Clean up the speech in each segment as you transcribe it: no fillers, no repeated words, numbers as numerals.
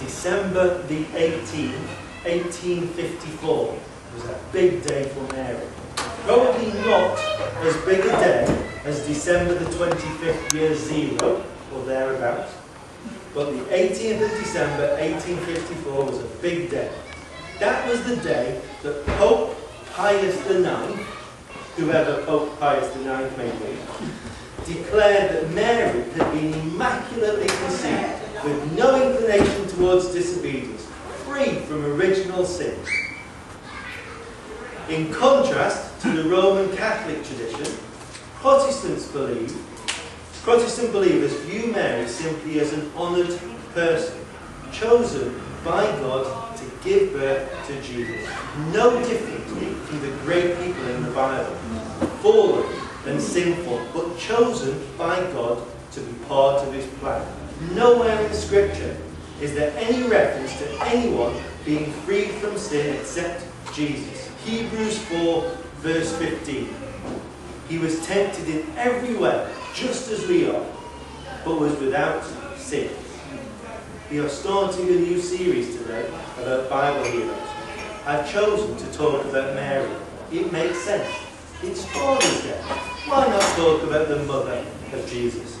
December the 18th, 1854 was a big day for Mary. Probably not as big a day as December the 25th, year 0, or thereabouts, but the 18th of December, 1854 was a big day. That was the day that Pope Pius IX, whoever Pope Pius IX may be, declared that Mary had been immaculately conceived with no inclination towards disobedience, free from original sin. In contrast to the Roman Catholic tradition, Protestant believers view Mary simply as an honoured person, chosen by God to give birth to Jesus. No differently from the great people in the Bible, fallen and sinful, but chosen by God to be part of his plan. Nowhere in Scripture is there any reference to anyone being freed from sin except Jesus. Hebrews 4 verse 15. He was tempted in every way, just as we are, but was without sin. We are starting a new series today about Bible heroes. I've chosen to talk about Mary. It makes sense. It's Father's Day. Why not talk about the mother of Jesus?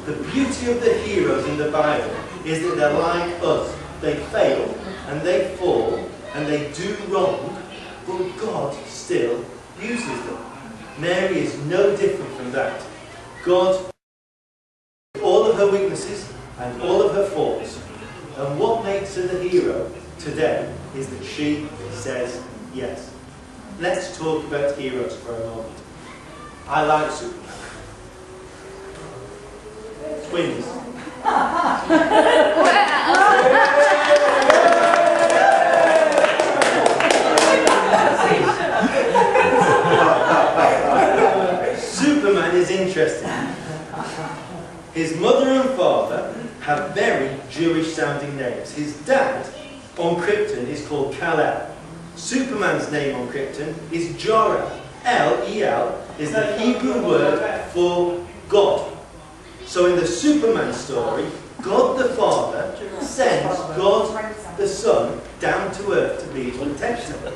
The beauty of the heroes in the Bible is that they're like us. They fail, and they fall, and they do wrong, but God still uses them. Mary is no different from that. God, all of her weaknesses and all of her faults, and what makes her the hero today is that she says yes. Let's talk about heroes for a moment. I like Superman. Twins. Superman is interesting. His mother and father have very Jewish-sounding names. His dad on Krypton is called Kal-El. Superman's name on Krypton is Jor-El. L-E-L is the Hebrew word for God. So in the Superman story, God the Father sends God the Son down to earth to be his protector.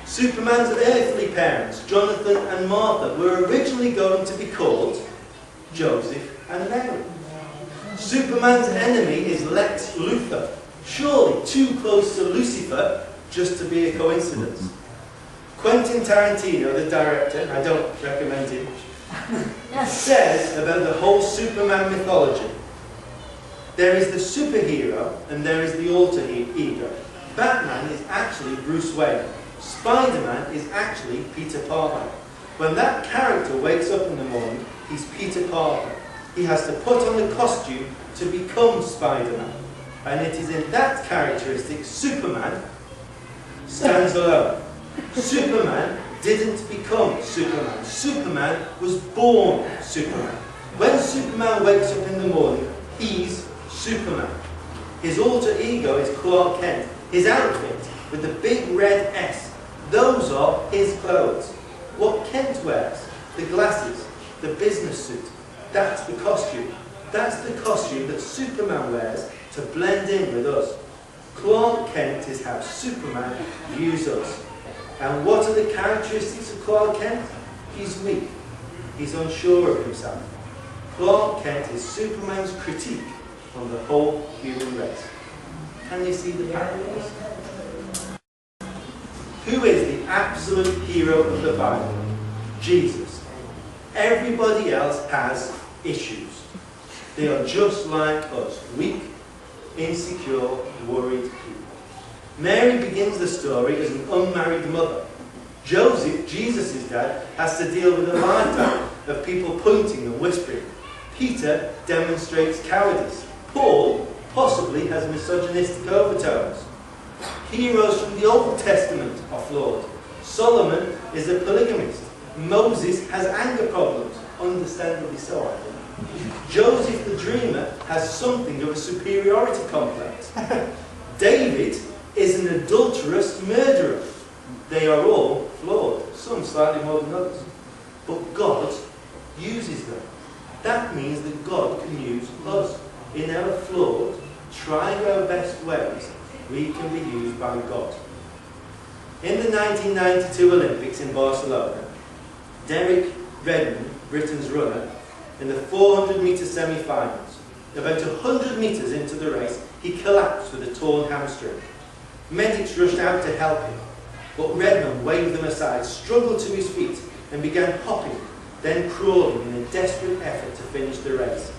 Superman's earthly parents, Jonathan and Martha, were originally going to be called Joseph and Mary. Superman's enemy is Lex Luthor, surely too close to Lucifer just to be a coincidence. Quentin Tarantino, the director, I don't recommend him, says about the whole Superman mythology. There is the superhero and there is the alter ego. Batman is actually Bruce Wayne. Spider-Man is actually Peter Parker. When that character wakes up in the morning, he's Peter Parker. He has to put on the costume to become Spider-Man. And it is in that characteristic Superman stands alone. Superman didn't become Superman. Superman was born Superman. When Superman wakes up in the morning, he's Superman. His alter ego is Clark Kent. His outfit with the big red S, those are his clothes. What Kent wears, the glasses, the business suit, that's the costume. That's the costume that Superman wears to blend in with us. Clark Kent is how Superman views us. And what are the characteristics of Clark Kent? He's weak. He's unsure of himself. Clark Kent is Superman's critique on the whole human race. Can you see the parallels? Who is the absolute hero of the Bible? Jesus. Everybody else has issues. They are just like us, weak, insecure, worried people. Mary begins the story as an unmarried mother. Joseph, Jesus' dad, has to deal with a lifetime of people pointing and whispering. Peter demonstrates cowardice. Paul possibly has misogynistic overtones. Heroes from the Old Testament are flawed. Solomon is a polygamist. Moses has anger problems, understandably so, I think. Joseph the dreamer has something of a superiority complex. David is an adulterous murderer. They are all flawed, some slightly more than others. But God uses them. That means that God can use us in our flawed, trying our best ways, we can be used by God. In the 1992 Olympics in Barcelona, Derek Redmond, Britain's runner, in the 400-metre semi-finals, about 100 metres into the race, he collapsed with a torn hamstring. Medics rushed out to help him, but Redmond waved them aside, struggled to his feet, and began hopping, then crawling in a desperate effort to finish the race.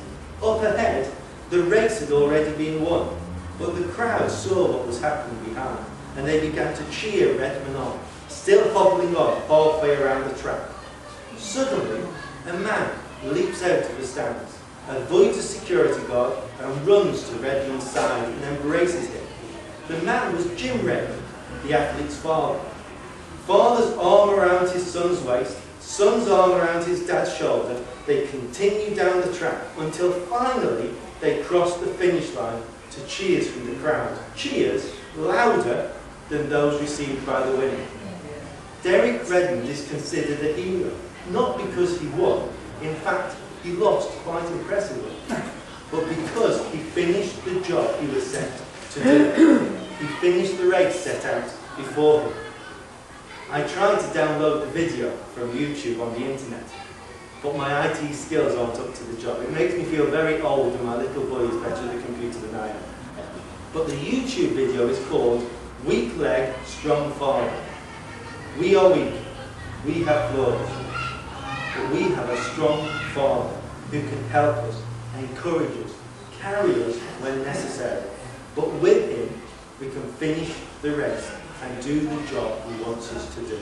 Up ahead, the race had already been won, but the crowd saw what was happening behind, and they began to cheer Redmond on, still hobbling on halfway around the track. Suddenly, a man leaps out of the stands, avoids a security guard, and runs to Redmond's side and embraces him. The man was Jim Redmond, the athlete's father. Father's arm around his son's waist, son's arm around his dad's shoulder, they continued down the track until finally they crossed the finish line to cheers from the crowd. Cheers louder than those received by the winner. Derek Redmond is considered a hero, not because he won, in fact he lost quite impressively, but because he finished the job he was sent to do. He finished the race set out before him. I tried to download the video from YouTube on the internet, but my IT skills aren't up to the job. It makes me feel very old and my little boy is better at the computer than I am. But the YouTube video is called Weak Leg, Strong Father. We are weak, we have flaws, but we have a strong Father who can help us, encourage us, carry us when necessary. But with him, we can finish the race and do the job he wants us to do.